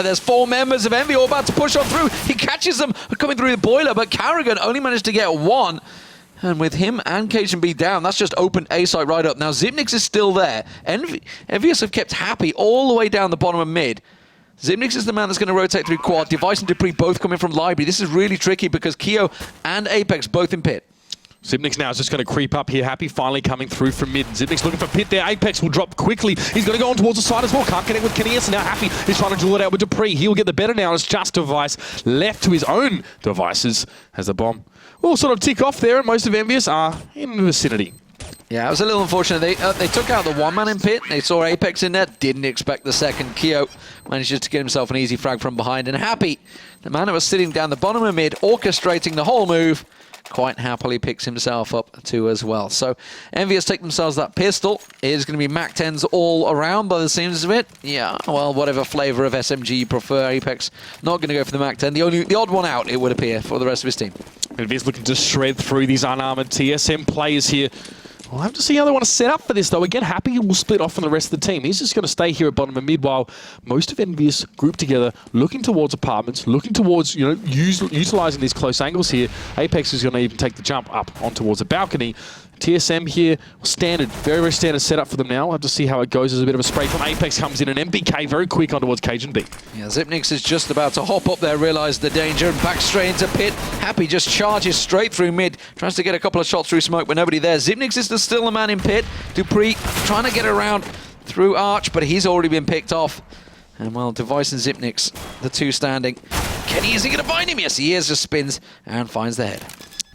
There's 4 members of Envy all about to push on through. He catches them coming through the boiler, but Carrigan only managed to get 1. And with him and Cajun B down, that's just opened A site right up. Now Zipnix is still there. EnVyUs have kept Happy all the way down the bottom of mid. Zipnix is the man that's going to rotate through quad. Device and Dupree both coming from library. This is really tricky because Keo and Apex both in pit. Zipnix now is just going to creep up here. Happy finally coming through from mid. Zipnix looking for pit there. Apex will drop quickly. He's going to go on towards the side as well. Can't connect with Kenny. Now Happy is trying to duel it out with Dupree. He'll get the better now. It's just Device left to his own devices as the bomb will sort of tick off there, and most of EnVyUs are in the vicinity. Yeah, it was a little unfortunate. They took out the 1-man in pit. They saw Apex in there. Didn't expect the second. Keo manages to get himself an easy frag from behind. And Happy, the man who was sitting down the bottom of mid, orchestrating the whole move, quite happily picks himself up too as well. So EnVyUs take themselves that pistol. It is going to be Mac 10s all around by the seams of it. Yeah, well, whatever flavor of SMG you prefer. Apex not going to go for the Mac 10. The odd one out, it would appear, for the rest of his team. EnVyUs looking to shred through these unarmored TSM players here. We'll have to see how they want to set up for this, though. Again, Happy will split off from the rest of the team. He's just going to stay here at bottom of mid while most of EnVyUs group together, looking towards apartments, looking towards, utilising these close angles here. Apex is going to even take the jump up on towards the balcony. TSM here, standard, very, very standard setup for them now. We'll have to see how it goes. There's a bit of a spray from Apex comes in, and MBK very quick on towards Cajun B. Yeah, Zipnix is just about to hop up there, realise the danger, and back straight into pit. Happy just charges straight through mid, tries to get a couple of shots through smoke, but nobody there. Zipnix is still the man in pit. Dupree trying to get around through Arch, but he's already been picked off. And well, Device and Zipnix, the two standing. Kenny, is he going to find him? Yes, he is. Just spins and finds the head.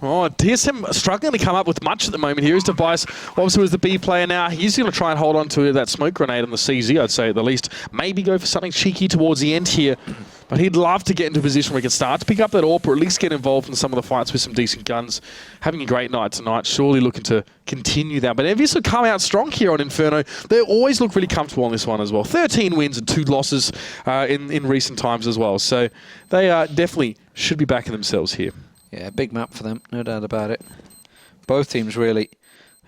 Oh, TSM struggling to come up with much at the moment here. Is Device, obviously, was the B player now. He's going to try and hold on to that smoke grenade on the CZ, I'd say, at the least. Maybe go for something cheeky towards the end here. But he'd love to get into a position where he can start to pick up that AWP, or at least get involved in some of the fights with some decent guns. Having a great night tonight, surely looking to continue that. But EnVyUs will come out strong here on Inferno. They always look really comfortable on this one as well. 13 wins and 2 losses in recent times as well. So they definitely should be backing themselves here. Yeah, big map for them, no doubt about it. Both teams really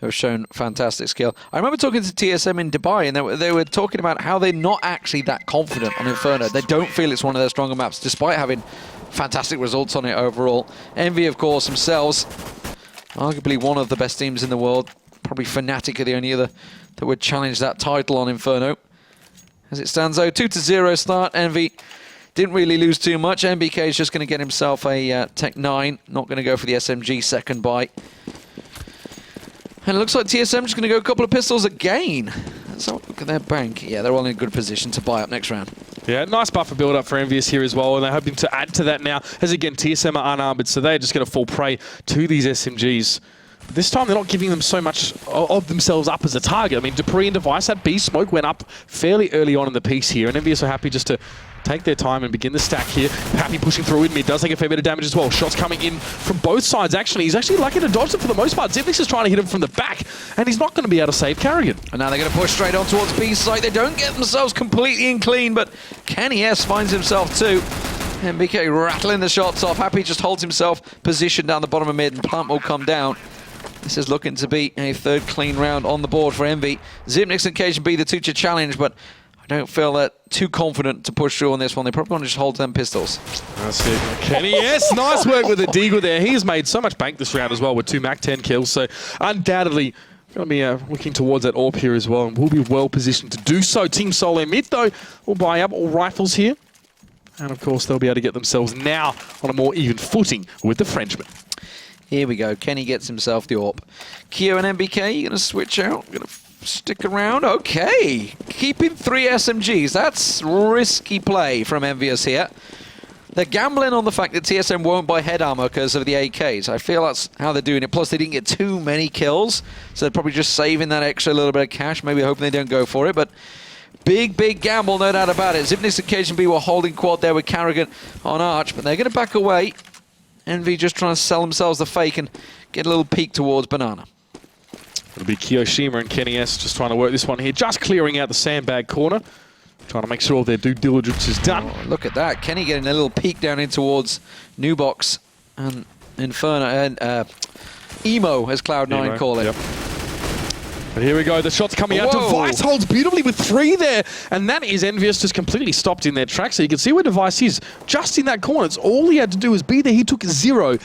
have shown fantastic skill. I remember talking to TSM in Dubai, and they were talking about how they're not actually that confident on Inferno. They don't feel it's one of their stronger maps, despite having fantastic results on it overall. Envy, of course, themselves, arguably one of the best teams in the world. Probably Fnatic are the only other that would challenge that title on Inferno. As it stands, though, 2-0 start. Envy didn't really lose too much. MBK is just going to get himself a Tech 9. Not going to go for the SMG second bite. And it looks like TSM just going to go a couple of pistols again. Let's have a look at their bank. Yeah, they're all in a good position to buy up next round. Yeah, nice buffer build-up for EnVyUs here as well, and they're hoping to add to that now. As again, TSM are unarmored, so they're just going to fall prey to these SMGs. This time they're not giving them so much of themselves up as a target. I mean, Dupree and Device, that B smoke went up fairly early on in the piece here, and EnVyUs are happy just to take their time and begin the stack here. Happy pushing through in mid, does take a fair bit of damage as well. Shots coming in from both sides, actually. He's actually lucky to dodge them for the most part. Zipnix is trying to hit him from the back, and he's not going to be able to save Carrigan. And now they're going to push straight on towards B site. They don't get themselves completely in clean, but Kenny S finds himself too. MBK rattling the shots off. Happy just holds himself positioned down the bottom of mid, and Plant will come down. This is looking to be a third clean round on the board for Envy. Zipnix and Cajun B, the two to challenge, but I don't feel that too confident to push through on this one. They probably want to just hold them pistols. That's it. Kenny, yes, nice work with the Deagle there. He has made so much bank this round as well with 2 Mac 10 kills, so undoubtedly going to be looking towards that AWP here as well, and will be well positioned to do so. Team Solo mid, though, will buy up all rifles here. And, of course, they'll be able to get themselves now on a more even footing with the Frenchman. Here we go. Kenny gets himself the AWP. Keo and MBK, you're going to switch out. Going to stick around. Okay. Keeping 3 SMGs. That's risky play from EnVyUs here. They're gambling on the fact that TSM won't buy head armor because of the AKs. I feel that's how they're doing it. Plus, they didn't get too many kills, so they're probably just saving that extra little bit of cash. Maybe hoping they don't go for it, but big, big gamble, no doubt about it. Zipnix and Cajun B were holding quad there with Carrigan on Arch, but they're going to back away. Envy just trying to sell themselves the fake and get a little peek towards Banana. It'll be Kiyoshima and Kenny S just trying to work this one here, just clearing out the sandbag corner. Trying to make sure all their due diligence is done. Oh, look at that. Kenny getting a little peek down in towards New Box and Inferno and Emo, as Cloud9 call it. Yep. But here we go, the shot's coming out. Whoa. Device holds beautifully with 3 there, and that is EnVyUs just completely stopped in their tracks. So you can see where Device is, just in that corner. It's all he had to do was be there. He took zero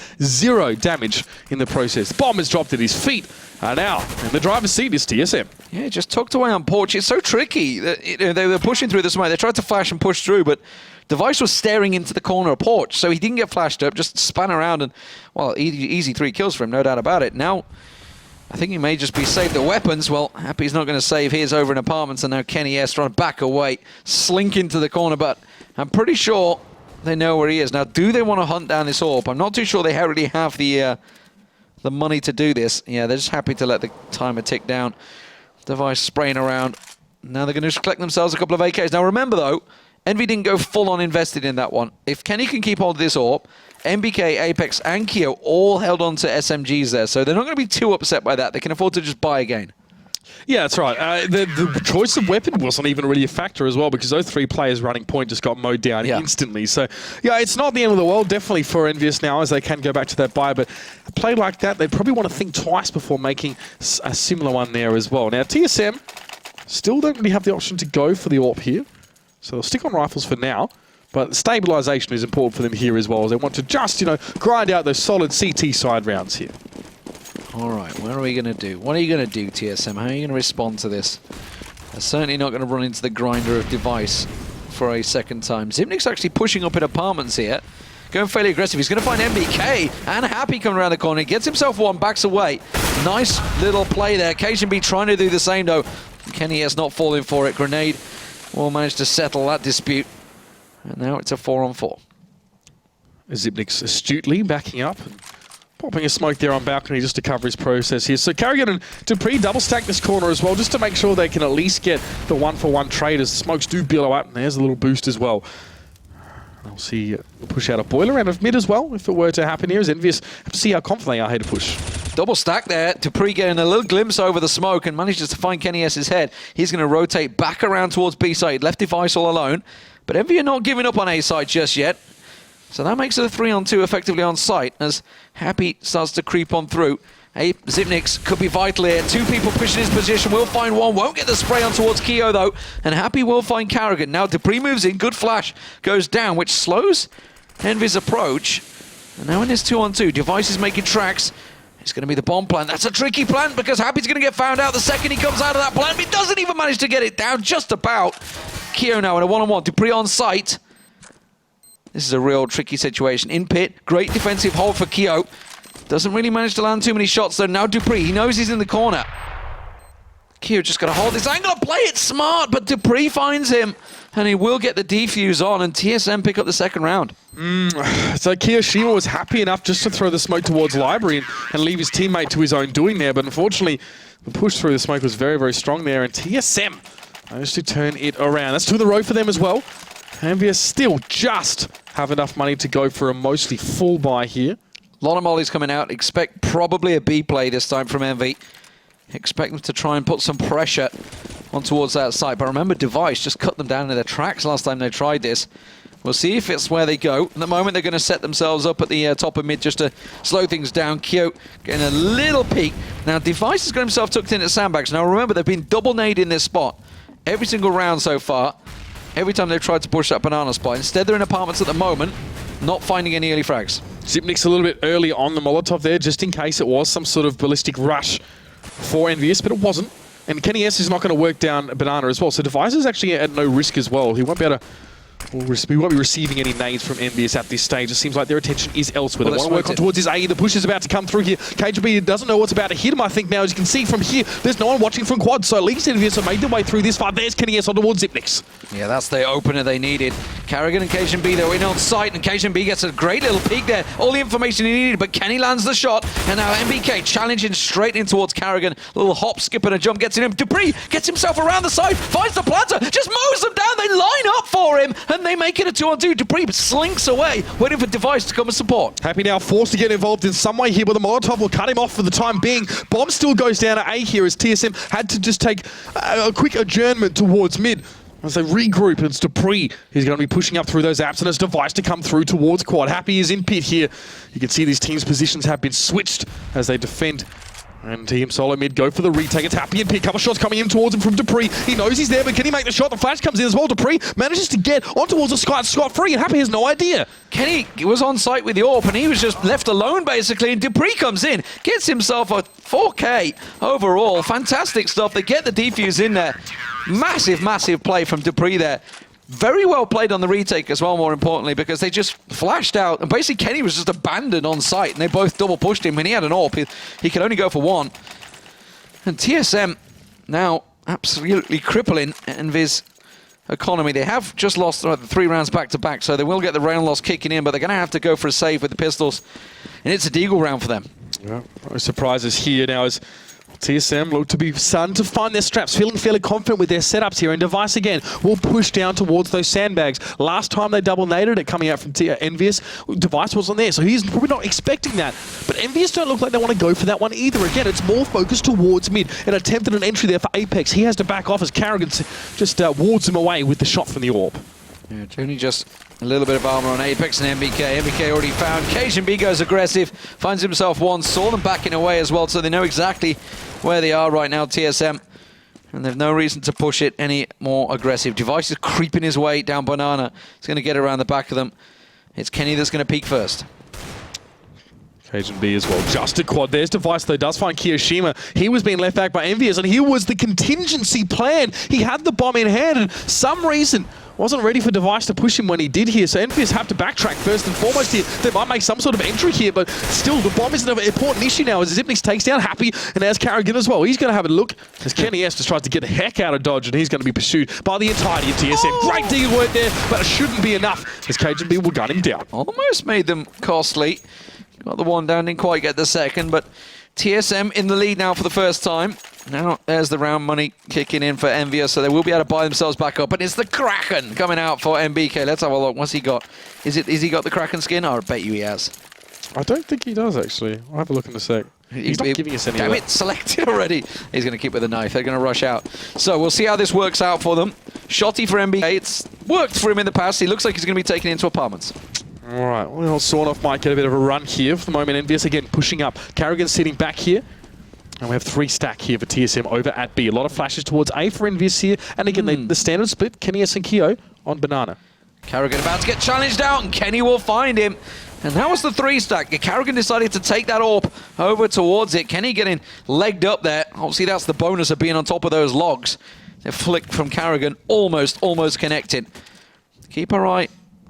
damage in the process. The bomb has dropped at his feet. Now, in the driver's seat is TSM. Yeah, just tucked away on Porch. It's so tricky. They were pushing through the smoke. They tried to flash and push through, but Device was staring into the corner of Porch, so he didn't get flashed up, just span around and, well, easy 3 kills for him, no doubt about it. Now, I think he may just be saved the weapons. Well, Happy's not going to save his over in apartments, and now Kenny S trying to back away, slink into the corner, but I'm pretty sure they know where he is. Now, do they want to hunt down this AWP? I'm not too sure they really have the money to do this. Yeah, they're just happy to let the timer tick down. Device spraying around. Now they're going to just collect themselves a couple of AKs. Now, remember, though, Envy didn't go full-on invested in that one. If Kenny can keep hold of this AWP, MBK, Apex, and Keo all held on to SMGs there, so they're not going to be too upset by that. They can afford to just buy again. Yeah, that's right. The choice of weapon wasn't even really a factor as well, because those 3 players running point just got mowed down instantly. So, yeah, it's not the end of the world, definitely for EnVyUs now, as they can go back to that buy. But a play like that, they'd probably want to think twice before making a similar one there as well. Now, TSM still don't really have the option to go for the AWP here. So they'll stick on rifles for now. But stabilization is important for them here as well, as they want to just, grind out those solid CT side rounds here. All right, what are we going to do? What are you going to do, TSM? How are you going to respond to this? They're certainly not going to run into the grinder of Device for a second time. Zipnik's actually pushing up in apartments here. Going fairly aggressive. He's going to find MBK and Happy coming around the corner. He gets himself one, backs away. Nice little play there. KGB trying to do the same, though. Kenny S not falling for it. Grenade will manage to settle that dispute. And now it's a 4-on-4. Zipnik's astutely backing up and popping a smoke there on balcony just to cover his process here. So Carrigan and Dupree double stack this corner as well, just to make sure they can at least get the 1-for-1 trade as the smokes do billow up. And there's a little boost as well. I'll see we'll push out a boiler out of mid as well, if it were to happen here, as EnVyUs have to see how confident they are here to push. Double stack there. Dupree getting a little glimpse over the smoke and manages to find Kenny S's head. He's going to rotate back around towards B side. Left Device all alone. But EnVy are not giving up on A side just yet. So that makes it a 3-on-2 effectively on site as Happy starts to creep on through. Hey, Zipnix could be vital here. 2 people pushing his position. Will find one. Won't get the spray on towards Keo, though. And Happy will find Carrigan. Now Dupree moves in. Good flash. Goes down, which slows EnVy's approach. And now in this 2-on-2, Device is making tracks. It's going to be the bomb plant. That's a tricky plant because Happy's going to get found out the second he comes out of that plant. He doesn't even manage to get it down just about. Keo now in a 1-on-1. Dupree on site. This is a real tricky situation. In pit, great defensive hold for Keo. Doesn't really manage to land too many shots though. Now Dupree, he knows he's in the corner. Keo just got to hold this angle and play it smart, but Dupree finds him. And he will get the defuse on, and TSM pick up the second round. So Kiyoshima was happy enough just to throw the smoke towards Library and leave his teammate to his own doing there, but unfortunately, the push through the smoke was very, very strong there, and TSM managed to turn it around. That's 2 in a row for them as well. EnVyUs still just have enough money to go for a mostly full buy here. A lot of mollies coming out. Expect probably a B play this time from EnVy. Expect them to try and put some pressure on towards that side. But remember, Device just cut them down in their tracks last time they tried this. We'll see if it's where they go. At the moment, they're going to set themselves up at the top of mid just to slow things down. Kyo getting a little peek. Now, Device has got himself tucked in at sandbags. Now, remember, they've been double nade in this spot every single round so far. Every time they've tried to push that banana spot. Instead, they're in apartments at the moment, not finding any early frags. Zipnik's a little bit early on the Molotov there, just in case it was some sort of ballistic rush for EnVyUs, but it wasn't. And Kenny S is not going to work down Banana as well, so Device is actually at no risk as well. He won't be able to... We won't be receiving any nades from EnVyUs at this stage. It seems like their attention is elsewhere. They want to work on towards his A. The push is about to come through here. KGB doesn't know what's about to hit him, I think, now. As you can see from here, there's no one watching from quad, so at least EnVyUs have made their way through this far. There's Kenny S on towards Zipnix. Yeah, that's the opener they needed. Carrigan and KGB, they're in on site, and KGB gets a great little peek there. All the information he needed, but Kenny lands the shot, and now MBK challenging straight in towards Carrigan. A little hop, skip, and a jump gets in him. Dupree gets himself around the side, finds the planter, just mows them down. They line up for him, and they make it a 2-on-2. Dupree slinks away, waiting for Device to come and support. Happy now forced to get involved in some way here, but the Molotov will cut him off for the time being. Bomb still goes down at A here as TSM had to just take a quick adjournment towards mid. As they regroup, it's Dupree. He's going to be pushing up through those apps, and it's Device to come through towards quad. Happy is in pit here. You can see these teams' positions have been switched as they defend And Team Solo mid go for the retake. It's Happy and Pick. Couple shots coming in towards him from Dupree. He knows he's there, but can he make the shot? The flash comes in as well. Dupree manages to get on towards the sky scot-free, and Happy has no idea. Kenny was on site with the AWP, and he was just left alone, basically, and Dupree comes in, gets himself a 4K overall. Fantastic stuff. They get the defuse in there. Massive, massive play from Dupree there. Very well played on the retake as well, more importantly, because they just flashed out. And basically, Kenny was just abandoned on site, and they both double pushed him. When he had an AWP, he could only go for one. And TSM now absolutely crippling EnVyUs' economy. They have just lost 3 rounds back-to-back, so they will get the round loss kicking in, but they're going to have to go for a save with the pistols. And it's a deagle round for them. Yeah, no surprises here now as TSM look to be starting to find their straps, feeling fairly confident with their setups here. And Device again will push down towards those sandbags. Last time they double-naded it coming out from EnVyUs, Device wasn't there, so he's probably not expecting that. But EnVyUs don't look like they want to go for that one either. Again, it's more focused towards mid. An attempt at an entry there for Apex. He has to back off as Carrigan just wards him away with the shot from the AWP. Yeah, only just a little bit of armor on Apex and MBK. MBK already found. KGB goes aggressive, finds himself one, saw them backing away as well, so they know exactly where they are right now, TSM. And they've no reason to push it any more aggressive. Device is creeping his way down Banana. He's going to get around the back of them. It's Kenny that's going to peek first. KGB as well. Just a quad. There's Device, though, does find Kiyoshima. He was being left back by EnVyUs, and here was the contingency plan. He had the bomb in hand, and some reason wasn't ready for Device to push him when he did here, so EnVyUs have to backtrack first and foremost here. They might make some sort of entry here, but still, the bomb isn't an important issue now as Zipnix takes down Happy, and there's Carrigan as well. He's going to have a look as Kenny S just tries to get the heck out of Dodge, and he's going to be pursued by the entirety of TSM. Oh! Great deal work there, but it shouldn't be enough as KGB will gun him down. Almost made them costly. Got the one down, didn't quite get the second, but TSM in the lead now for the first time. Now there's the round money kicking in for EnVyUs, so they will be able to buy themselves back up. And it's the Kraken coming out for MBK. Let's have a look. What's he got? Is he got the Kraken skin? Oh, I bet you he has. I don't think he does, actually. I'll have a look in a sec. He's not giving us any Damn of it, selected already. He's going to keep with a knife. They're going to rush out. So we'll see how this works out for them. Shotty for MBK. It's worked for him in the past. He looks like he's going to be taken into apartments. All right, well, Sornoff might get a bit of a run here. For the moment, EnVyUs again pushing up. Carrigan sitting back here. And we have 3 stack here for TSM over at B. A lot of flashes towards A for EnVyUs here. And again, the standard split, Kenny S and Kyo on Banana. Carrigan about to get challenged out, and Kenny will find him. And that was the 3 stack. Carrigan decided to take that AWP over towards it. Kenny getting legged up there. Obviously, that's the bonus of being on top of those logs. They're flicked from Carrigan, almost connected. Keep an eye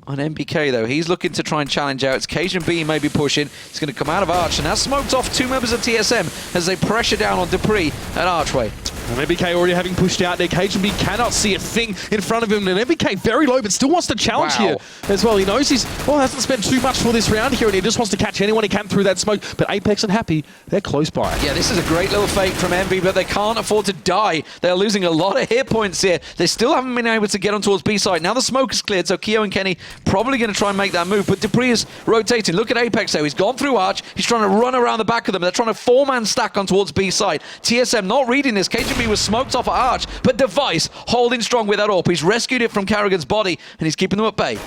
on MBK, though. He's looking to try and challenge out. It's Cajun B maybe pushing. It's going to come out of Arch, and that's smoked off 2 members of TSM as they pressure down on Dupree at Archway. And MBK already having pushed out there. Cajun B cannot see a thing in front of him. And MBK very low, but still wants to challenge here as well. He knows he's, hasn't spent too much for this round here, and he just wants to catch anyone he can through that smoke. But Apex and Happy, they're close by. Yeah, this is a great little fake from Envy, but they can't afford to die. They're losing a lot of hit points here. They still haven't been able to get on towards B side. Now the smoke is cleared, so Kyo and Kenny probably going to try and make that move. But Dupree is rotating. Look at Apex, though. He's gone through Arch. He's trying to run around the back of them. They're trying to 4-man stack on towards B side. TSM not reading this. KGB was smoked off at Arch, but Device holding strong with that AWP. He's rescued it from Carrigan's body, and he's keeping them at bay.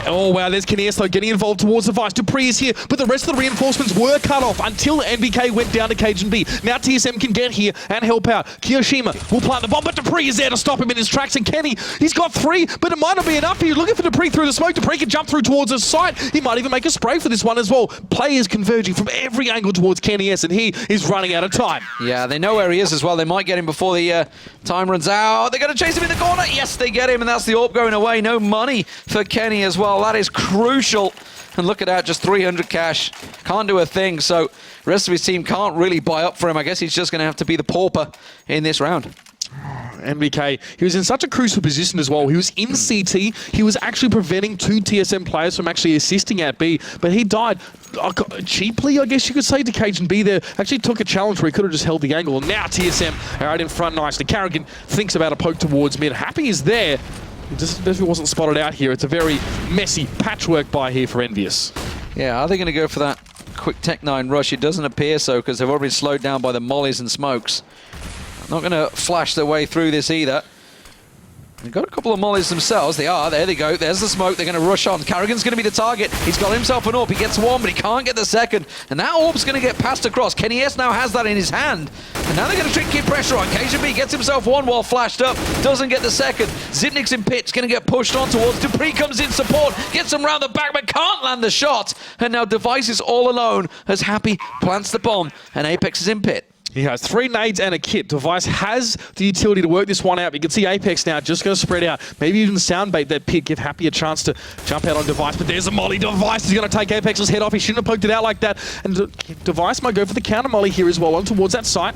Oh, wow, there's Kenny S, though, getting involved towards Device. Dupree is here, but the rest of the reinforcements were cut off until NBK went down to Cajun B. Now TSM can get here and help out. Kiyoshima will plant the bomb, but Dupree is there to stop him in his tracks, and Kenny, he's got 3, but it might not be enough. He's looking for Dupree through the smoke. Dupree can jump through towards his site. He might even make a spray for this one as well. Players converging from every angle towards Kenny S, and he is running out of time. Yeah, they know where he is as well. They might get him before the time runs out. They're going to chase him in the corner. Yes, they get him, and that's the AWP going away. No money for Kenny as well. That is crucial. And look at that, just 300 cash. Can't do a thing, so the rest of his team can't really buy up for him. I guess he's just going to have to be the pauper in this round. MBK, he was in such a crucial position as well. He was in CT. He was actually preventing 2 TSM players from actually assisting at B, but he died cheaply, I guess you could say, to Cajun B there. Actually took a challenge where he could have just held the angle. And now TSM are out in front nicely. Carrigan thinks about a poke towards mid. Happy is there. He just wasn't spotted out here. It's a very messy patchwork by here for EnVyUs. Yeah, are they going to go for that quick Tech 9 rush? It doesn't appear so, because they've already been slowed down by the mollies and smokes. Not going to flash their way through this either. They've got a couple of mollies themselves. They are. There they go. There's the smoke. They're going to rush on. Karrigan's going to be the target. He's got himself an orb. He gets one, but he can't get the second. And that orb's going to get passed across. Kenny S now has that in his hand. And now they're going to keep pressure on. KJB gets himself one while flashed up. Doesn't get the second. Zipnik's in pit's going to get pushed on towards. Dupree comes in support. Gets him round the back, but can't land the shot. And now Device is all alone as Happy plants the bomb. And Apex is in pit. He has 3 nades and a kit. Device has the utility to work this one out. You can see Apex now just going to spread out. Maybe even soundbait that pit, give Happy a chance to jump out on Device. But there's a molly. Device is going to take Apex's head off. He shouldn't have poked it out like that. And Device might go for the counter molly here as well, on towards that site.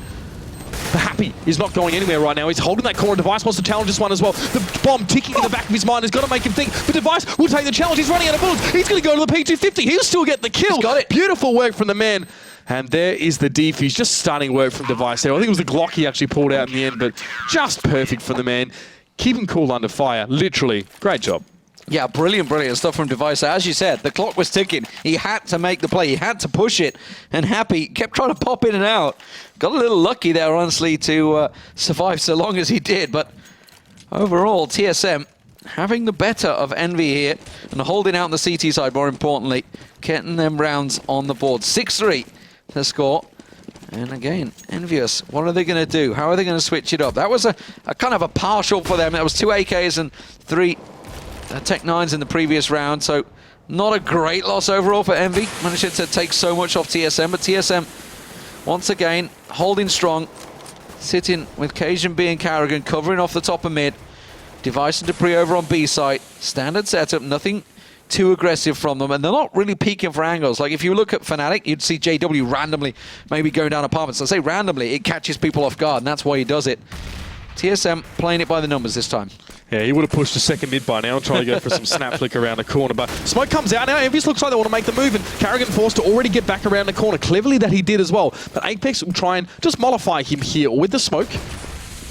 But Happy is not going anywhere right now. He's holding that corner. Device wants to challenge this one as well. The bomb ticking in the back of his mind has got to make him think. But Device will take the challenge. He's running out of bullets. He's going to go to the P250. He'll still get the kill. He's got it. Beautiful work from the man. And there is the defuse. Just stunning work from Device there. I think it was the Glock he actually pulled out in the end, but just perfect for the man. Keep him cool under fire. Literally. Great job. Yeah, brilliant stuff from Device. As you said, the clock was ticking. He had to make the play. He had to push it. And Happy kept trying to pop in and out. Got a little lucky there, honestly, to survive so long as he did. But overall, TSM having the better of Envy here and holding out on the CT side, more importantly, getting them rounds on the board. 6-3 the score. And again, EnVyUs, what are they going to do? How are they going to switch it up? That was a kind of a partial for them. That was 2 AKs and 3 Tech 9s in the previous round, so not a great loss overall for Envy. Managed to take so much off TSM, but TSM, once again, holding strong, sitting with Cajun B and Karrigan, covering off the top of mid. Device and Dupree over on B site. Standard setup, nothing too aggressive from them, and they're not really peeking for angles. Like if you look at Fnatic, you'd see JW randomly maybe going down apartments. I say randomly, it catches people off guard, and that's why he does it. TSM playing it by the numbers this time. Yeah, he would have pushed a second mid by now and tried to go for some snap flick around the corner. But smoke comes out now. EnVyUs looks like they want to make the move, and Karrigan forced to already get back around the corner. Cleverly that he did as well. But Apex will try and just mollify him here with the smoke.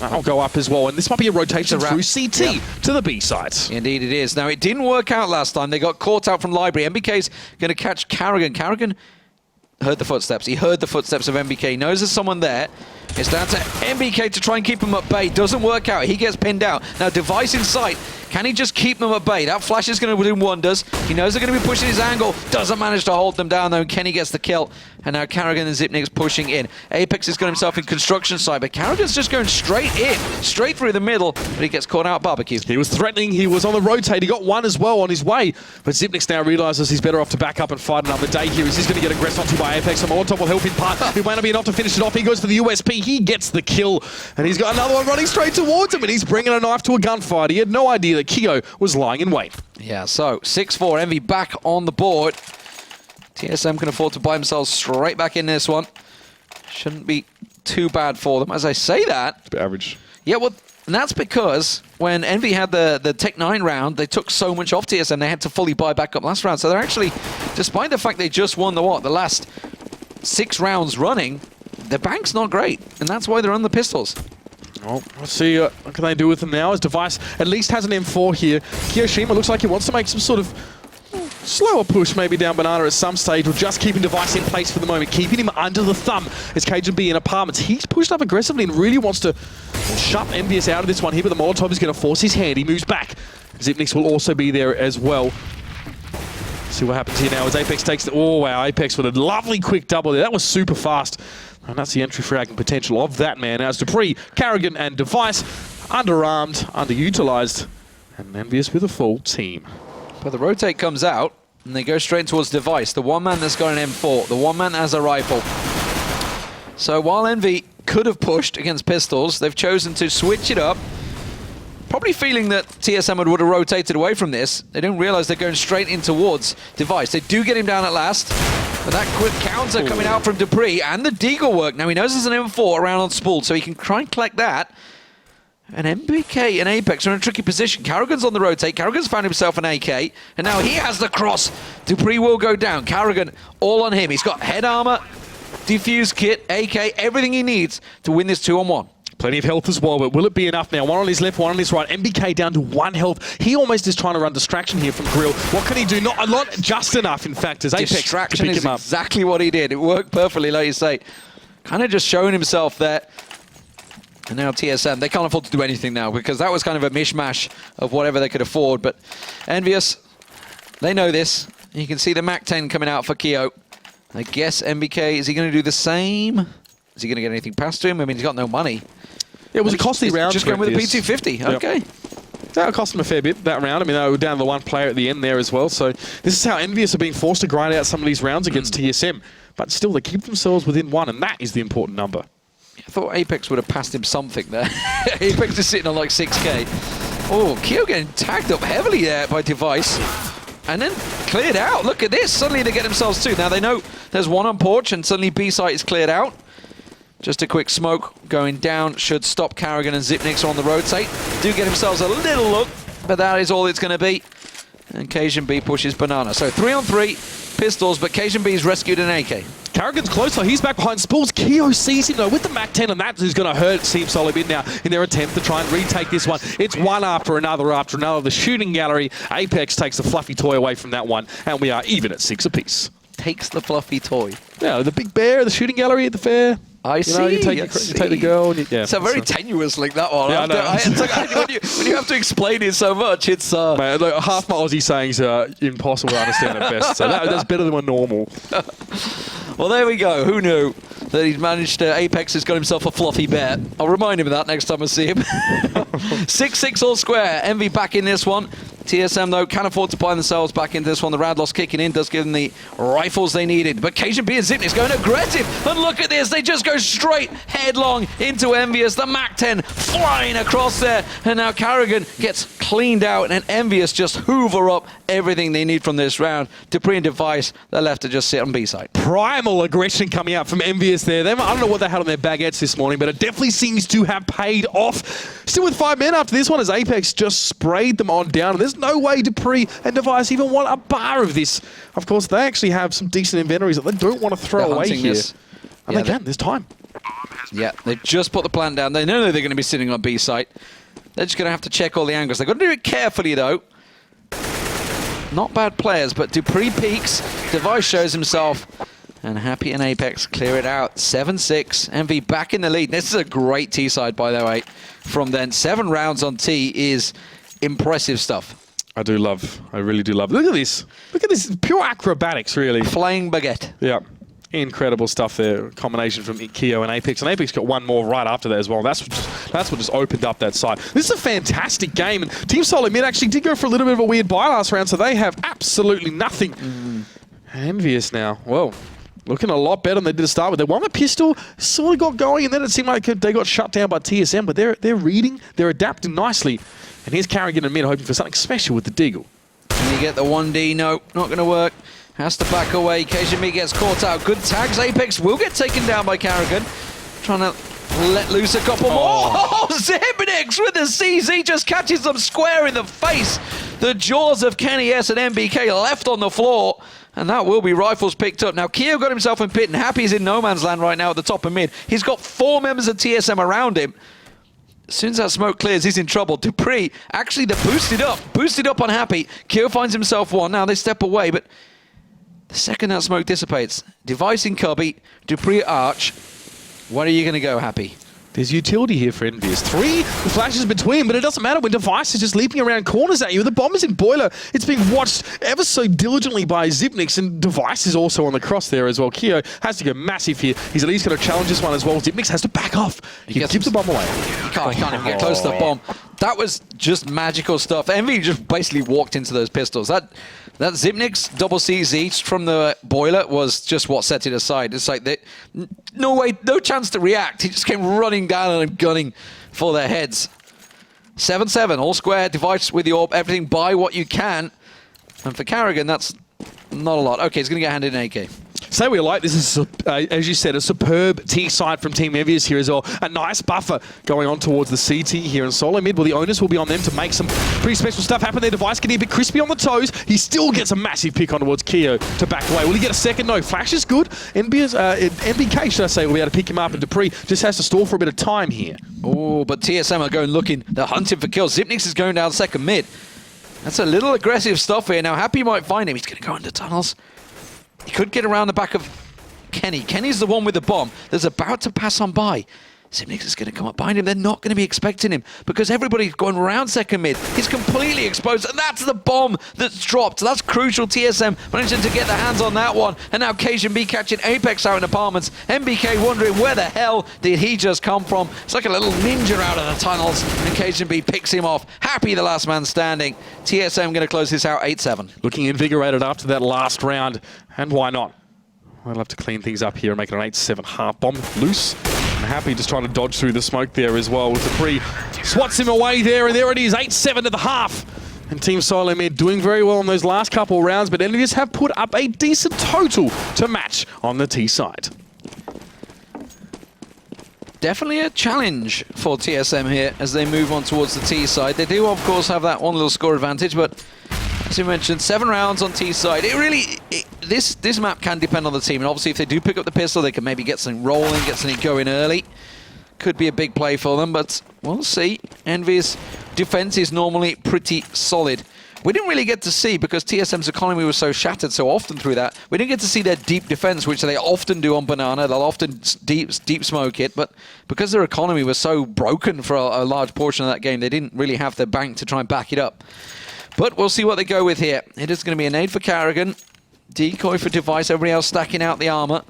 I'll go up as well, and this might be a rotation through CT to the B site. Indeed it is. Now, it didn't work out last time. They got caught out from Library. MBK's going to catch Karrigan. Karrigan heard the footsteps. He heard the footsteps of MBK. Knows there's someone there. It's down to MBK to try and keep him at bay. Doesn't work out. He gets pinned out. Now, Device in sight. Can he just keep them at bay? That flash is going to do wonders. He knows they're going to be pushing his angle. Doesn't manage to hold them down, though. Kenny gets the kill. And now Karrigan and Zipnik's pushing in. Apex has got himself in construction site, but Karrigan's just going straight in, straight through the middle, but he gets caught out barbecue. He was threatening. He was on the rotate. He got one as well on his way. But Zipnik's now realizes he's better off to back up and fight another day here. He's going to get aggressed onto by Apex. And Molotov will help him part. He might not be enough to finish it off. He goes for the USP. He gets the kill. And he's got another one running straight towards him. And he's bringing a knife to a gunfight. He had no idea that Kyo was lying in wait. Yeah, so 6-4. Envy back on the board. TSM can afford to buy themselves straight back in this one. Shouldn't be too bad for them. As I say that... It's a bit average. Yeah, well, and that's because when Envy had the Tech 9 round, they took so much off TSM, they had to fully buy back up last round. So they're actually, despite the fact they just won the last 6 rounds running, their bank's not great. And that's why they're on the pistols. Well, let's see what can they do with them now, as Device at least has an M4 here. Kiyoshima looks like he wants to make some sort of slower push maybe down Banana at some stage, or just keeping Device in place for the moment, keeping him under the thumb as Cajun B in apartments. He's pushed up aggressively and really wants to shut EnVyUs out of this one here, but the Molotov is going to force his hand. He moves back. Zipnik's will also be there as well. See what happens here now as Apex takes the... Oh, wow, Apex with a lovely quick double there. That was super fast. And that's the entry fragging potential of that man. As Dupree, Karrigan and Device, underarmed, underutilized, and EnVyUs with a full team. But the rotate comes out, and they go straight towards Device. The one man that's got an M4, the one man that has a rifle. So while Envy could have pushed against pistols, they've chosen to switch it up. Probably feeling that TSM would have rotated away from this. They don't realize they're going straight in towards Device. They do get him down at last. But that quick counter coming out from Dupree, and the deagle work. Now he knows there's an M4 around on Spool, so he can try and collect that. And MBK and Apex are in a tricky position. Karrigan's on the rotate. Karrigan's found himself an AK, and now he has the cross. Dupree will go down. Karrigan all on him. He's got head armor, defuse kit, AK, everything he needs to win this 2-on-1. Plenty of health as well, but will it be enough now? One on his left, one on his right. MBK down to 1 health. He almost is trying to run distraction here from Grill. What can he do? Not a lot, just enough, in fact, as Apex distraction to pick is him up. Exactly what he did. It worked perfectly, like you say. Kind of just showing himself that And now TSM, they can't afford to do anything now because that was kind of a mishmash of whatever they could afford. But EnVyUs, they know this. You can see the MAC-10 coming out for Keo. I guess MBK, is he going to do the same? Is he going to get anything past him? I mean, he's got no money. It was a costly round. Just going with the P250. Yep. Okay. That cost them a fair bit, that round. I mean, they were down to the one player at the end there as well. So this is how EnVyUs are being forced to grind out some of these rounds against TSM. But still, they keep themselves within one, and that is the important number. I thought Apex would have passed him something there. Apex is sitting on like 6k. Oh, Keo getting tagged up heavily there by Device. And then cleared out. Look at this. Suddenly they get themselves two. Now they know there's one on porch, and suddenly B site is cleared out. Just a quick smoke going down should stop Carrigan, and Zipnix on the rotate. Do get themselves a little look, but that is all it's going to be. And Cajun B pushes Banana. So 3-on-3 pistols, but Cajun B's rescued an AK. Carrigan's closer. He's back behind Spools. Keo sees him though with the MAC-10, and that's who's going to hurt Team Solid Mid now in their attempt to try and retake this one. It's one after another after another. The shooting gallery. Apex takes the fluffy toy away from that one, and we are even at 6 apiece. Takes the fluffy toy. Yeah, the big bear, the shooting gallery at the fair. I see. You take the girl. And it's a very tenuous link, that one. Yeah, I know. It's like, when you have to explain it so much, it's... Mate, like, half my Aussie sayings are impossible to understand at best, so that's better than my normal. Well, there we go. Who knew that he's managed to... Apex has got himself a fluffy bear. I'll remind him of that next time I see him. 6-6 all square. Envy back in this one. TSM, though, can afford to buy themselves back into this one. The Radloss kicking in does give them the rifles they needed. But Cajun B and Zipnix going aggressive. And look at this. They just go straight headlong into EnVyUs. The MAC-10 flying across there. And now Carrigan gets cleaned out. And EnVyUs just hoover up everything they need from this round. Dupree and Device, they're left to just sit on B side. Primal aggression coming out from EnVyUs there. I don't know what they had on their baguettes this morning, but it definitely seems to have paid off. Still with 5 men after this one as Apex just sprayed them on down. And there's no way Dupree and Device even want a bar of this. Of course, they actually have some decent inventories that they don't want to throw away here. And they can. There's time. Yeah, they've just put the plan down. They know they're going to be sitting on B site. They're just going to have to check all the angles. They've got to do it carefully, though. Not bad players, but Dupree peaks. Device shows himself. And Happy and Apex clear it out. 7-6. Envy back in the lead. This is a great T side, by the way. From then, 7 rounds on T is impressive stuff. I really do love. Look at this. Look at this. Pure acrobatics, really. Flying baguette. Yeah. Incredible stuff there. Combination from Keo and Apex. And Apex got one more right after that as well. That's what just opened up that side. This is a fantastic game. And Team Solid Mid actually did go for a little bit of a weird buy last round, so they have absolutely nothing. EnVyUs now. Well, looking a lot better than they did to start with. They won the pistol, sort of got going, and then it seemed like they got shut down by TSM. But they're reading, they're adapting nicely. And here's Carrigan in mid, hoping for something special with the Deagle. And you get the 1D. No, not going to work. Has to back away. Kejimi gets caught out. Good tags. Apex will get taken down by Carrigan. Trying to let loose a couple more. Oh, Zipnix with the CZ just catches them square in the face. The jaws of Kenny S and MBK left on the floor. And that will be rifles picked up. Now, Keo got himself in pit, and Happy's in no man's land right now at the top of mid. He's got 4 members of TSM around him. As soon as that smoke clears, he's in trouble. Dupree, actually, they're boosted up on Happy. Keo finds himself one. Now they step away, but the second that smoke dissipates, Device in Cubby, Dupree Arch. What are you going to go, Happy? There's utility here for EnVyUs. 3 flashes between, but it doesn't matter when Device is just leaping around corners at you. The bomb is in Boiler. It's being watched ever so diligently by Zipnix, and Device is also on the cross there as well. Keo has to go massive here. He's at least going to challenge this one as well. Zipnix has to back off. He keeps the bomb away. He can't even get close to the bomb. That was just magical stuff. Envy just basically walked into those pistols. That Zipnix double CZ from the Boiler was just what set it aside. It's like no chance to react. He just came running down and gunning for their heads. 7-7, all square, Device with the orb, everything buy what you can. And for Carrigan, that's not a lot. Okay, he's going to get handed an AK. Say we like this is, as you said, a superb T side from Team EnVyUs here as well. A nice buffer going on towards the CT here in solo mid. Well, the onus will be on them to make some pretty special stuff happen. Their Device getting a bit crispy on the toes. He still gets a massive pick on towards Keo to back away. Will he get a second? No. Flash is good. MBK, should I say, will be able to pick him up, and Dupree just has to stall for a bit of time here. Oh, but TSM are going looking. They're hunting for kills. Zipnix is going down second mid. That's a little aggressive stuff here. Now, Happy might find him. He's going to go into tunnels. He could get around the back of Kenny. Kenny's the one with the bomb that's about to pass on by. Zipnix is going to come up behind him. They're not going to be expecting him because everybody's going around second mid. He's completely exposed, and that's the bomb that's dropped. That's crucial. TSM managing to get their hands on that one, and now KGB catching Apex out in apartments. MBK wondering where the hell did he just come from. It's like a little ninja out of the tunnels, and KGB picks him off. Happy the last man standing. TSM going to close this out 8-7. Looking invigorated after that last round, and why not? I'd love to clean things up here and make it an 8-7 half bomb loose. And Happy just trying to dodge through the smoke there as well with the pre. Swats him away there, and there it is, 8-7 to the half. And Team Solo Mid doing very well in those last couple rounds, but EnVyUs have put up a decent total to match on the T side. Definitely a challenge for TSM here as they move on towards the T side. They do, of course, have that one little score advantage, but as you mentioned, 7 rounds on T side. This map can depend on the team, and obviously if they do pick up the pistol, they can maybe get something rolling, get something going early. Could be a big play for them, but we'll see. EnVyUs' defense is normally pretty solid. We didn't really get to see, because TSM's economy was so shattered so often through that, we didn't get to see their deep defense, which they often do on Banana. They'll often deep smoke it, but because their economy was so broken for a large portion of that game, they didn't really have the bank to try and back it up. But we'll see what they go with here. It is going to be a nade for Karrigan, decoy for Device, everybody else stacking out the armor.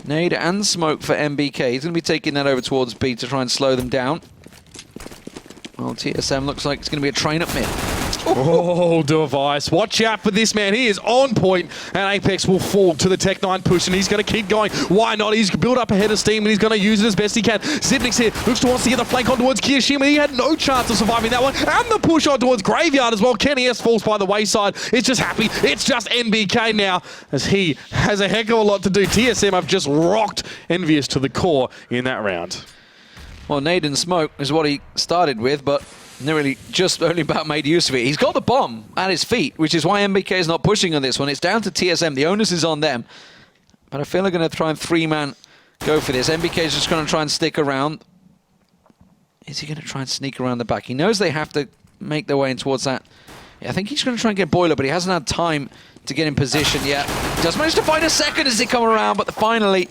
Nade and smoke for MBK. He's going to be taking that over towards B to try and slow them down. Well, TSM looks like it's going to be a train up mid. Oh, Device. Watch out for this man. He is on point, and Apex will fall to the Tech-9 push, and he's going to keep going. Why not? He's built up a head of steam, and he's going to use it as best he can. Zipnix here looks to wants to get the flank on towards Kirishima. He had no chance of surviving that one. And the push on towards Graveyard as well. Kenny S falls by the wayside. It's just Happy. It's just MBK now, as he has a heck of a lot to do. TSM have just rocked EnVyUs to the core in that round. Well, nade and smoke is what he started with, but really just only about made use of it. He's got the bomb at his feet, which is why MBK is not pushing on this one. It's down to TSM. The onus is on them. But I feel they're going to try and 3-man go for this. MBK is just going to try and stick around. Is he going to try and sneak around the back? He knows they have to make their way in towards that. Yeah, I think he's going to try and get Boiler, but he hasn't had time to get in position yet. He does manage to find a second as they come around, but finally,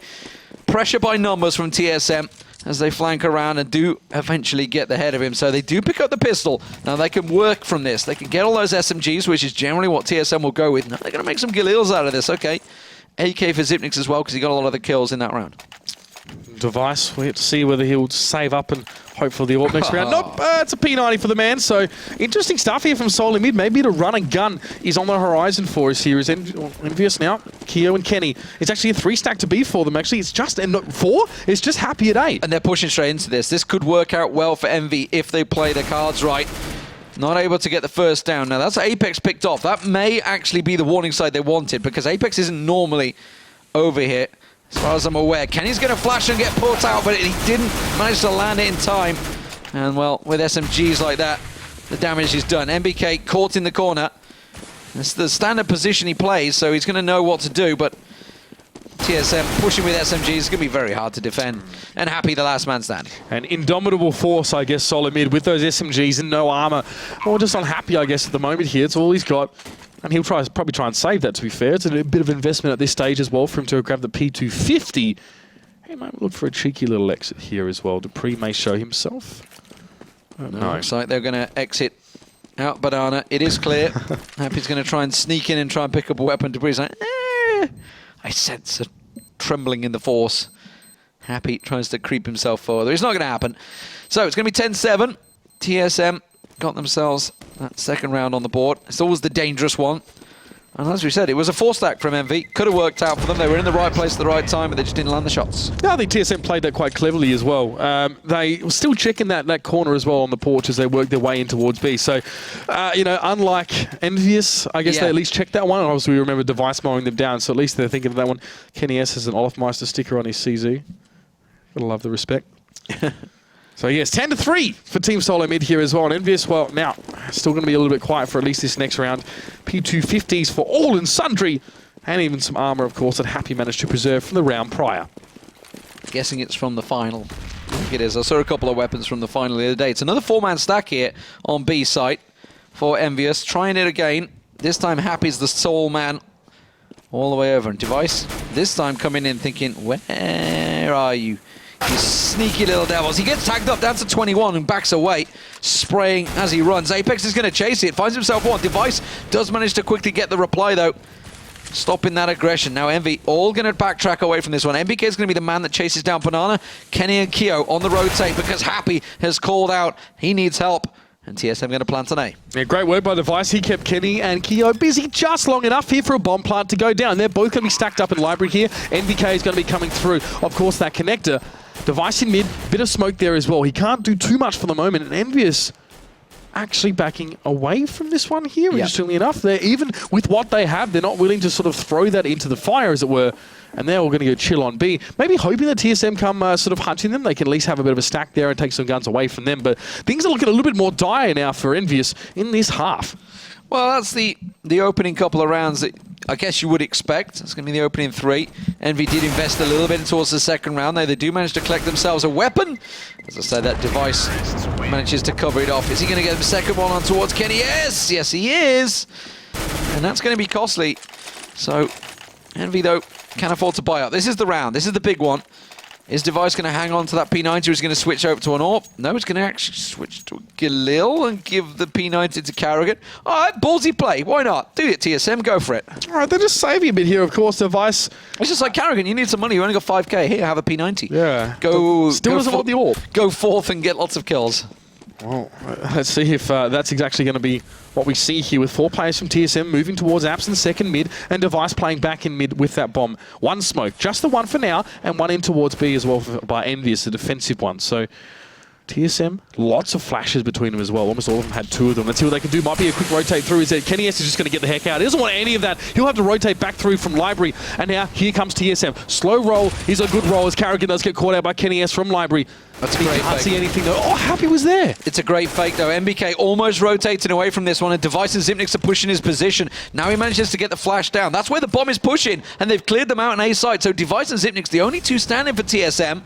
pressure by numbers from TSM as they flank around and do eventually get the head of him. So they do pick up the pistol. Now they can work from this. They can get all those SMGs, which is generally what TSM will go with. Now they're going to make some Galils out of this. Okay. AK for Zipnix as well, because he got a lot of the kills in that round. Device, we have to see whether he'll save up and hope for the AWP next round. Nope, it's a P90 for the man. So interesting stuff here from Solo Mid. Maybe the run and gun is on the horizon for us here. Is EnVyUs now. Keo and Kenny. It's actually a 3-stack to be for them. Actually, it's just 4. It's just Happy at 8. And they're pushing straight into this. This could work out well for Envy if they play their cards right. Not able to get the first down. Now that's Apex picked off. That may actually be the warning side they wanted, because Apex isn't normally over here, as far as I'm aware. Kenny's going to flash and get put out, but he didn't manage to land it in time. And well, with SMGs like that, the damage is done. MBK caught in the corner. It's the standard position he plays, so he's going to know what to do, but TSM pushing with SMGs is going to be very hard to defend. And Happy the last man standing. An indomitable force, I guess, Solo Mid with those SMGs and no armor. Or just unhappy, I guess, at the moment here. It's all he's got. And he'll probably try and save that, to be fair. It's a bit of investment at this stage as well for him to grab the P250. He might look for a cheeky little exit here as well. Dupree may show himself. No, looks like they're going to exit out Banana. It is clear. Happy's going to try and sneak in and try and pick up a weapon. Dupree's like, I sense a trembling in the force. Happy tries to creep himself further. It's not going to happen. So it's going to be 10-7. TSM got themselves that second round on the board. It's always the dangerous one. And as we said, it was a 4-stack from Envy. Could have worked out for them. They were in the right place at the right time, but they just didn't land the shots. Yeah, I think TSM played that quite cleverly as well. They were still checking that corner as well on the porch as they worked their way in towards B. So, unlike EnVyUs, I guess they at least checked that one. And obviously, we remember Device mowing them down, so at least they're thinking of that one. Kenny S has an Olafmeister sticker on his CZ. Gotta love the respect. So yes, 10-3 for Team Solo Mid here as well. And EnVyUs, well, now, still going to be a little bit quiet for at least this next round. P250s for all and sundry. And even some armor, of course, that Happy managed to preserve from the round prior. Guessing it's from the final. I think it is. I saw a couple of weapons from the final the other day. It's another 4-man stack here on B site for EnVyUs. Trying it again. This time Happy's the sole man all the way over. And Device, this time coming in thinking, where are you? You sneaky little devils. He gets tagged up down to 21 and backs away, spraying as he runs. Apex is going to chase it, finds himself one. Device does manage to quickly get the reply though, stopping that aggression. Now Envy all going to backtrack away from this one. MBK is going to be the man that chases down Banana. Kenny and Keo on the rotate because Happy has called out he needs help. And TSM going to plant an A. Yeah, great work by Device. He kept Kenny and Keo busy just long enough here for a bomb plant to go down. They're both going to be stacked up in library here. NVK is going to be coming through. Of course, that connector. Device in mid, bit of smoke there as well. He can't do too much for the moment. And EnVyUs actually backing away from this one here, interestingly enough. They're, even with what they have, they're not willing to sort of throw that into the fire, as it were. And they're all going to go chill on B. Maybe hoping that TSM come sort of hunting them. They can at least have a bit of a stack there and take some guns away from them. But things are looking a little bit more dire now for EnVyUs in this half. Well, that's the opening couple of rounds that I guess you would expect. It's going to be the opening 3. Envy did invest a little bit towards the second round. They do manage to collect themselves a weapon. As I say, that Device manages to cover it off. Is he going to get the second one on towards Kenny? Yes! Yes, he is! And that's going to be costly. So, Envy, though, can't afford to buy up. This is the round. This is the big one. Is Device going to hang on to that P90 or is he going to switch over to an AWP? No, he's going to actually switch to a Galil and give the P90 to Karrigan. All right, ballsy play. Why not? Do it, TSM. Go for it. All right, they're just saving a bit here, of course. Device. It's just like, Karrigan, you need some money. You only got 5k. Here, have a P90. Yeah. Go. Still doesn't want the AWP. Go forth and get lots of kills. Well, let's see if that's actually going to be what we see here with 4 players from TSM moving towards Apps in second mid and Device playing back in mid with that bomb. One smoke, just the one for now, and one in towards B as well by EnVyUs, the defensive one. So TSM, lots of flashes between them as well. Almost all of them had 2 of them. Let's see what they can do. Might be a quick rotate through. Is that Kenny S is just going to get the heck out. He doesn't want any of that. He'll have to rotate back through from library. And now here comes TSM. Slow roll. He's a good roll as Karrigan does get caught out by Kenny S from library. That's a great can't fake. see anything though. Oh, Happy was there. It's a great fake though. MBK almost rotating away from this one, and Device and Zipnix are pushing his position. Now he manages to get the flash down. That's where the bomb is pushing, and they've cleared them out on A side. So Device and Zipnix, the only 2 standing for TSM.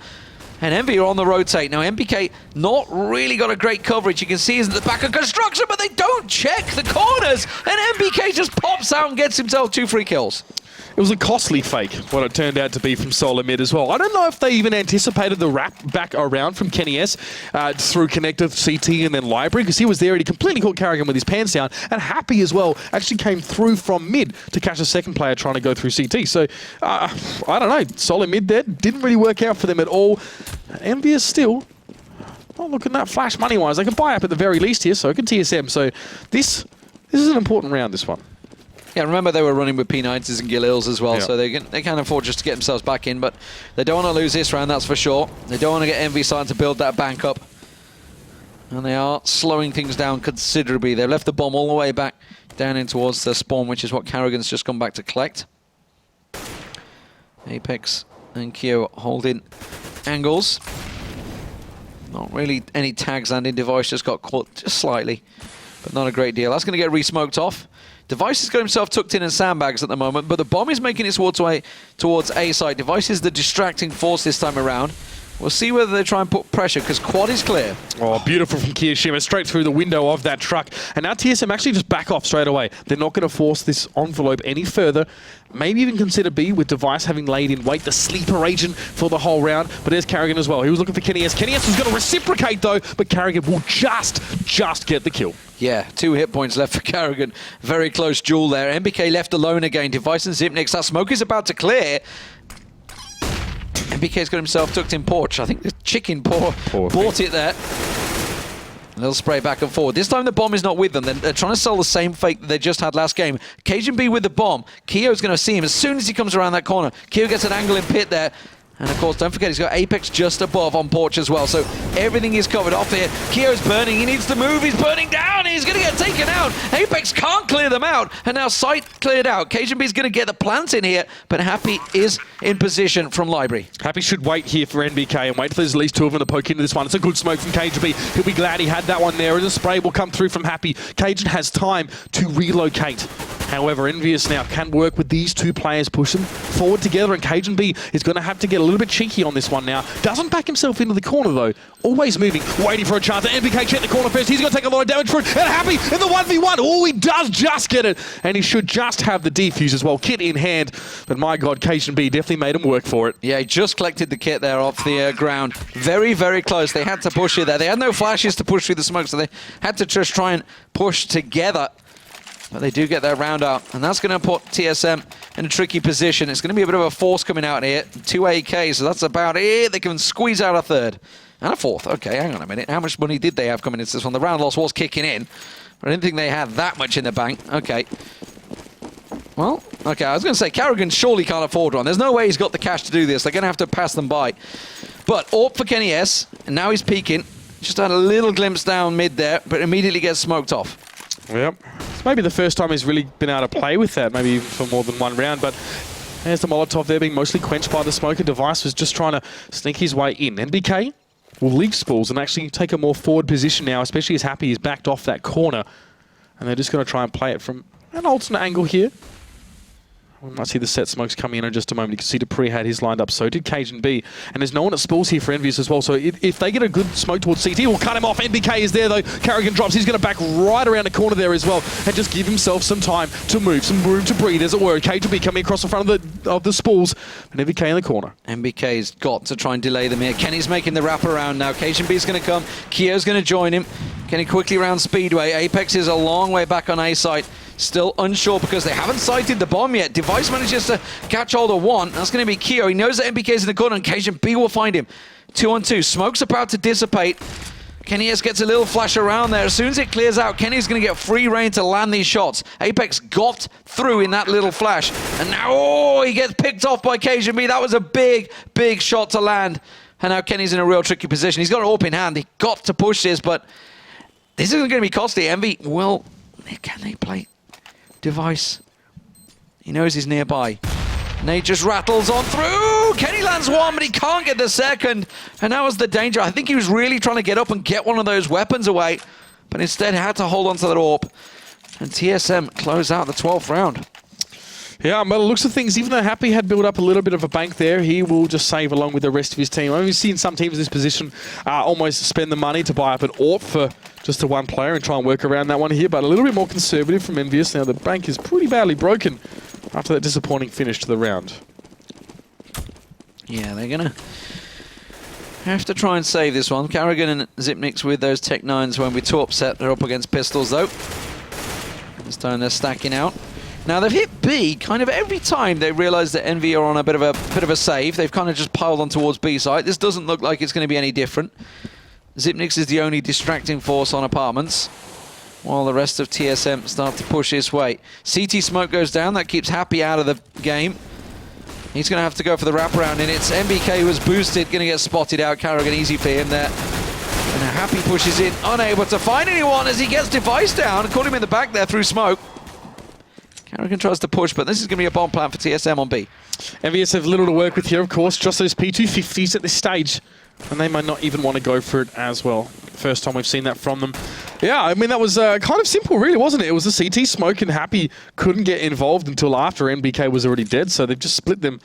And Envy are on the rotate. Now MBK not really got a great coverage. You can see he's at the back of construction, but they don't check the corners. And MBK just pops out and gets himself 2 free kills. It was a costly fake, what it turned out to be from Solar Mid as well. I don't know if they even anticipated the wrap back around from Kenny S through connector, CT, and then library, because he was there and he completely caught Karrigan with his pants down. And Happy as well actually came through from mid to catch the second player trying to go through CT. So, I don't know. Solar Mid there didn't really work out for them at all. EnVyUs still not looking that flash money-wise. They can buy up at the very least here, so can TSM. So, this is an important round, this one. Yeah, remember they were running with P90s and Galils as well, Yeah. so they can afford just to get themselves back in, but they don't want to lose this round, that's for sure. They don't want to get Envy starting to build that bank up. And they are slowing things down considerably. They've left the bomb all the way back down in towards the spawn, which is what Karrigan's just gone back to collect. Apex and Keo holding angles. Not really any tags landing. Device just got caught just slightly, but not a great deal. That's going to get re-smoked off. Device has got himself tucked in sandbags at the moment, but the bomb is making its way towards A side. Device is the distracting force this time around. We'll see whether they try and put pressure, because quad is clear. Oh, beautiful from Kiyashima, straight through the window of that truck. And now TSM actually just back off straight away. They're not going to force this envelope any further. Maybe even consider B, with Device having laid in wait, the sleeper agent for the whole round. But there's Karrigan as well. He was looking for Kenny S. Kenny S was going to reciprocate though, but Karrigan will just get the kill. Yeah, 2 hit points left for Karrigan. Very close duel there. MBK left alone again. Device and Zipnix. That smoke is about to clear. MBK's got himself tucked in porch. I think the chicken bought it there. A little spray back and forward. This time the bomb is not with them. They're trying to sell the same fake that they just had last game. Cajun B with the bomb. Keo's going to see him as soon as he comes around that corner. Keo gets an angle in pit there. And of course, don't forget, he's got Apex just above on porch as well. So everything is covered off here. Keo's burning. He needs to move. He's burning down. He's going to get taken out. Apex can't clear them out. And now Sight cleared out. Cajun B is going to get the plant in here. But Happy is in position from library. Happy should wait here for NBK and wait for there's at least 2 of them to poke into this one. It's a good smoke from Cajun B. He'll be glad he had that one there. And the spray will come through from Happy. Cajun has time to relocate. However, EnVyUs now can work with these two players pushing forward together, and CajunB is going to have to get a little bit cheeky on this one now. Doesn't back himself into the corner though. Always moving, waiting for a chance. NBK check the corner first. He's going to take a lot of damage for it. And Happy in the 1v1. Oh, he does just get it. And he should just have the defuse as well. Kit in hand. But my God, CajunB definitely made him work for it. Yeah, he just collected the kit there off the ground. Very, very close. They had to push it there. They had no flashes to push through the smoke, so they had to just try and push together. But they do get their round out, and that's going to put TSM in a tricky position. It's going to be a bit of a force coming out here. 2 AK, so that's about it. They can squeeze out a third. And a fourth. Okay, hang on a minute. How much money did they have coming into this one? The round loss was kicking in, but I didn't think they had that much in the bank. Okay. Well, okay, I was going to say, Carrigan surely can't afford one. There's no way he's got the cash to do this. They're going to have to pass them by. But AWP for Kenny S, and now he's peeking. Just had a little glimpse down mid there, but immediately gets smoked off. Yep. It's maybe the first time he's really been able to play with that, maybe even for more than one round, but there's the Molotov there being mostly quenched by the smoker. Device was just trying to sneak his way in. NBK will leave Spools and actually take a more forward position now, especially as Happy is backed off that corner. And they're just going to try and play it from an alternate angle here. We might see the set smokes coming in just a moment. You can see Dupree had his lined up, so did CajunB. And there's no one at Spools here for EnVyUs as well, so if they get a good smoke towards CT, we'll cut him off. NBK is there though. Carrigan drops. He's going to back right around the corner there as well and just give himself some time to move, some room to breathe, as it were. CajunB coming across the front of the Spools, and NBK in the corner. NBK's got to try and delay them here. Kenny's making the wrap around now. CajunB's going to come. Kio's going to join him. Kenny quickly around Speedway. Apex is a long way back on A site. Still unsure because they haven't sighted the bomb yet. Device manages to catch hold of one. That's going to be Keo. He knows that NBK's in the corner and CajunB will find him. 2 on 2. Smoke's about to dissipate. Kenny S gets a little flash around there. As soon as it clears out, Kenny's going to get free reign to land these shots. Apex got through in that little flash. And now, oh, he gets picked off by CajunB. That was a big, big shot to land. And now Kenny's in a real tricky position. He's got an AWP in hand. He got to push this, but this isn't going to be costly. Envy, well, can they play Device? He knows he's nearby. Nate just rattles on through. Kenny lands one, but he can't get the second. And that was the danger. I think he was really trying to get up and get one of those weapons away, but instead had to hold on to that AWP. And TSM close out the 12th round. Yeah, by the looks of things, even though Happy had built up a little bit of a bank there, he will just save along with the rest of his team. I've seen some teams in this position almost spend the money to buy up an AWP for just the one player and try and work around that one here, but a little bit more conservative from EnVyUs. Now the bank is pretty badly broken after that disappointing finish to the round. Yeah, they're going to have to try and save this one. Carrigan and Zipnix with those Tech 9s when we too upset. They're up against pistols though. This time they're stacking out. Now they've hit B kind of every time they realise that Envy are on a bit of a save. They've kind of just piled on towards B site. This doesn't look like it's going to be any different. Zipnix is the only distracting force on apartments, while the rest of TSM start to push his way. CT smoke goes down. That keeps Happy out of the game. He's going to have to go for the wraparound, and it's NBK who was boosted, going to get spotted out. Carrigan easy for him there. And Happy pushes in, unable to find anyone as he gets Device down. Caught him in the back there through smoke. Carrigan tries to push, but this is going to be a bomb plant for TSM on B. EnVyUs have little to work with here, of course. Just those P250s at this stage. And they might not even want to go for it as well. First time we've seen that from them. Yeah, I mean, that was kind of simple, really, wasn't it? It was a CT smoke, and Happy couldn't get involved until after NBK was already dead, so they've just split them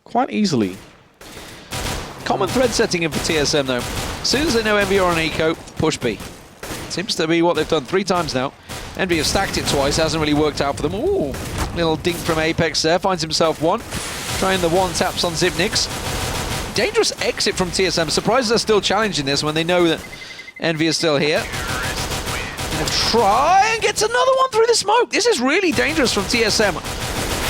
quite easily. Common thread setting in for TSM, though. As soon as they know Envy are on eco, push B. Seems to be what they've done 3 times now. Envy have stacked it twice, hasn't really worked out for them. Ooh, little dink from Apex there, finds himself one. Trying the one taps on Zipnix. Dangerous exit from TSM. Surprised they're still challenging this when they know that Envy is still here. Gonna try and gets another one through the smoke. This is really dangerous from TSM.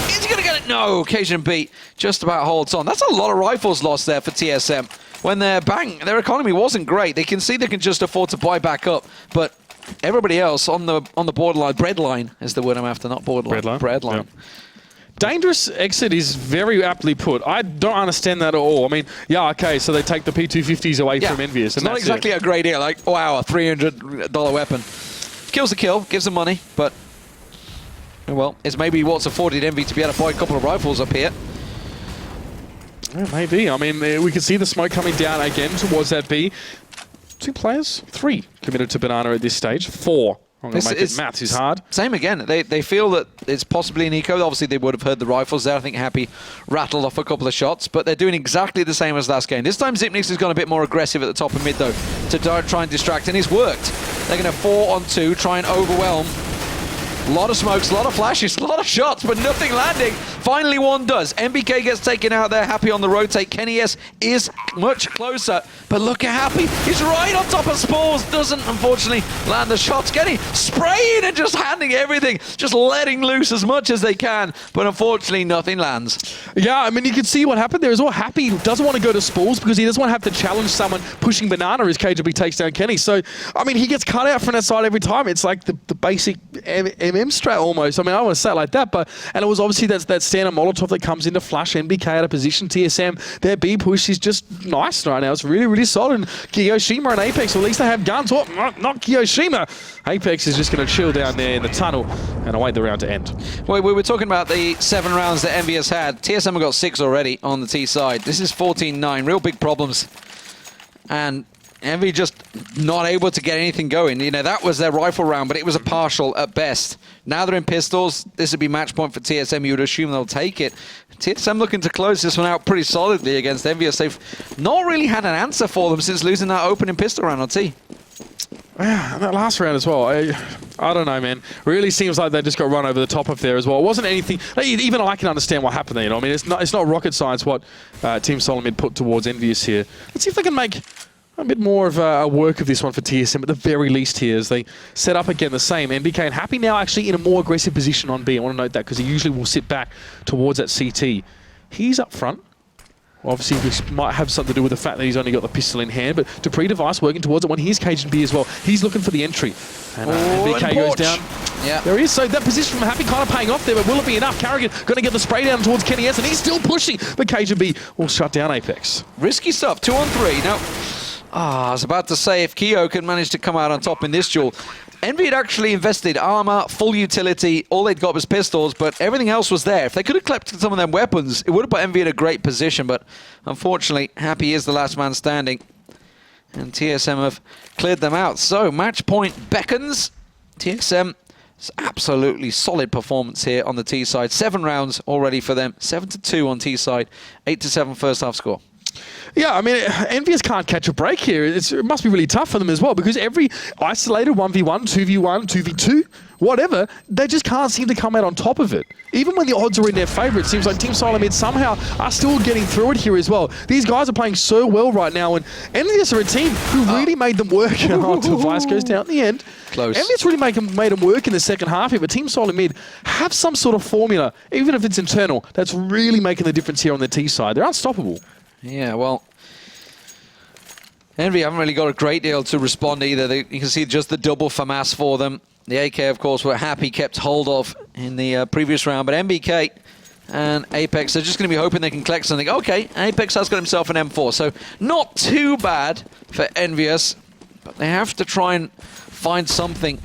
Is he gonna get it? No, CajunB just about holds on. That's a lot of rifles lost there for TSM. When their their economy wasn't great. They can see they can just afford to buy back up, but everybody else on the borderline, breadline is the word I'm after, not borderline. Breadline. Yep. Dangerous exit is very aptly put. I don't understand that at all. I mean, yeah, okay, so they take the P250s away from EnVyUs. It's not exactly a great deal. Like, wow, a $300 weapon. Kills the kill, gives them money, but, well, it's maybe what's afforded Envy to be able to buy a couple of rifles up here. Yeah, maybe. I mean, we can see the smoke coming down again towards that B. 2 players? 3 committed to Banana at this stage. 4 I'm going to make it maths is hard. Same again. They feel that it's possibly an eco. Obviously, they would have heard the rifles there. I think Happy rattled off a couple of shots, but they're doing exactly the same as last game. This time, Xyp9x has gone a bit more aggressive at the top of mid, though, to try and distract, and it's worked. They're going to 4-on-2, try and overwhelm. A lot of smokes, a lot of flashes, a lot of shots, but nothing landing. Finally, one does. NBK gets taken out there. Happy on the rotate. kennyS is much closer, but look at Happy. He's right on top of Spores. Doesn't, unfortunately, land the shots. Getting spraying and just handing everything, just letting loose as much as they can, but unfortunately, nothing lands. Yeah, I mean, you can see what happened there as well. Happy doesn't want to go to Spores because he doesn't want to have to challenge someone pushing Banana as KGB takes down Kenny. So, I mean, he gets cut out from that side every time. It's like the basic MM strat almost. I mean, I don't want to say it like that, but and it was obviously that standard Molotov that comes into flash NBK out of position. TSM, their B push is just nice right now. It's really, really solid. And Kiyoshima and Apex, at least they have guns. Oh, not Kiyoshima. Apex is just going to chill down there in the tunnel and await the round to end. Well, we were talking about the 7 rounds that EnVyUs had. TSM have got 6 already on the T side. This is 14-9. Real big problems. And EnVy just not able to get anything going. You know, that was their rifle round, but it was a partial at best. Now they're in pistols. This would be match point for TSM. You would assume they'll take it. TSM looking to close this one out pretty solidly against EnVyUs. They've not really had an answer for them since losing that opening pistol round on T. Yeah, and that last round as well. I don't know, man. Really seems like they just got run over the top of there as well. It wasn't anything. Even I can understand what happened there. You know, I mean, it's not rocket science what Team Solomid put towards EnVyUs here. Let's see if they can make a bit more of a work of this one for TSM at the very least here as they set up again the same. NBK and Happy now actually in a more aggressive position on B. I want to note that because he usually will sit back towards that CT. He's up front. Obviously, this might have something to do with the fact that he's only got the pistol in hand, but Dupree device working towards it. When here's KGB as well. He's looking for the entry. And NBK goes down. Yeah. There he is. So that position from Happy kind of paying off there, but will it be enough? Carrigan going to get the spray down towards kennyS, and he's still pushing, but KGB will shut down Apex. Risky stuff. 2-on-3. Now, I was about to say if Keo can manage to come out on top in this duel. EnVy had actually invested armor, full utility, all they'd got was pistols, but everything else was there. If they could have collected some of them weapons, it would have put EnVy in a great position, but unfortunately, Happy is the last man standing, and TSM have cleared them out. So, match point beckons. TSM, absolutely solid performance here on the T side. 7 rounds already for them, 7-2 on T side, 8-7 first half score. Yeah, I mean, EnVyUs can't catch a break here. It must be really tough for them as well because every isolated 1v1, 2v1, 2v2, whatever, they just can't seem to come out on top of it. Even when the odds are in their favour, it seems like Team Solomid somehow are still getting through it here as well. These guys are playing so well right now, and EnVyUs are a team who really made them work. Device goes down at the end. Close. EnVyUs really made them work in the second half here, but Team Solomid have some sort of formula, even if it's internal, that's really making the difference here on the T side. They're unstoppable. Yeah, well, EnVy haven't really got a great deal to respond either. You can see just the double FAMAS for them. The AK, of course, were Happy kept hold of in the previous round, but NBK and Apex, they're just going to be hoping they can collect something. Okay, Apex has got himself an M4, so not too bad for EnVyUs, but they have to try and find something.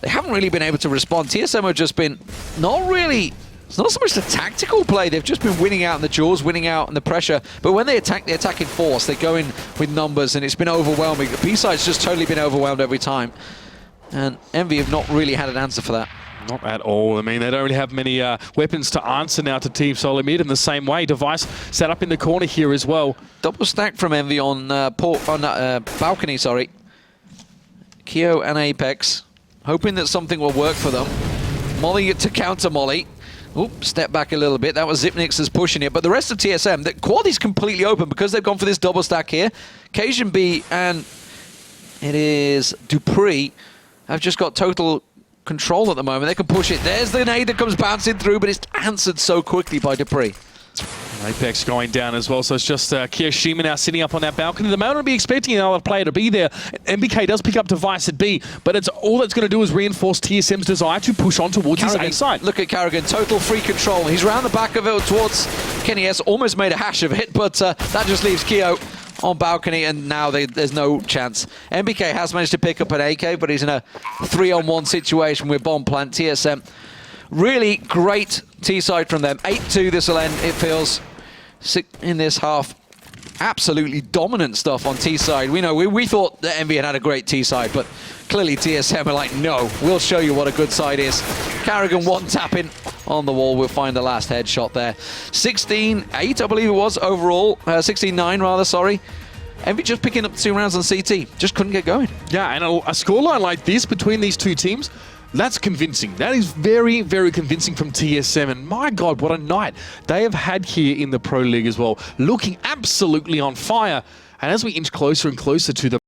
They haven't really been able to respond. TSM have just been not really... It's not so much the tactical play. They've just been winning out in the duels, winning out in the pressure. But when they attack in force. They go in with numbers, and it's been overwhelming. The B-side's just totally been overwhelmed every time. And EnVy have not really had an answer for that. Not at all. I mean, they don't really have many weapons to answer now to Team Solomid in the same way. Device set up in the corner here as well. Double stack from EnVy on balcony, sorry. Keo and Apex, hoping that something will work for them. Molly to counter Molly. Oop, step back a little bit. That was Xyp9x pushing it. But the rest of TSM, the quad is completely open because they've gone for this double stack here. Cajun B and it is Dupree have just got total control at the moment. They can push it. There's the nade that comes bouncing through, but it's answered so quickly by Dupree. Apex going down as well, so it's just Kiyoshima now sitting up on that balcony. The moment would be expecting another player to be there. NBK does pick up Device at B, but it's all that's going to do is reinforce TSM's desire to push on towards his A side. Look at Carrigan, total free control. He's round the back of it towards kennyS, almost made a hash of it, but that just leaves Keo on balcony, and now there's no chance. NBK has managed to pick up an AK, but he's in a 3-on-1 situation with bomb plant. TSM, really great T-side from them. 8-2 this will end, it feels, in this half. absolutely dominant stuff on T side. We thought that EnVy had a great T side, but clearly TSM are like, no, we'll show you what a good side is. Carrigan one tapping on the wall. We'll find the last headshot there. 16-8, I believe it was overall. 16-9 rather, sorry. EnVy just picking up 2 rounds on CT. Just couldn't get going. Yeah, and a scoreline like this between these two teams, that's convincing. That is very, very convincing from TSM. And my God, what a night they have had here in the Pro League as well. Looking absolutely on fire. And as we inch closer and closer to the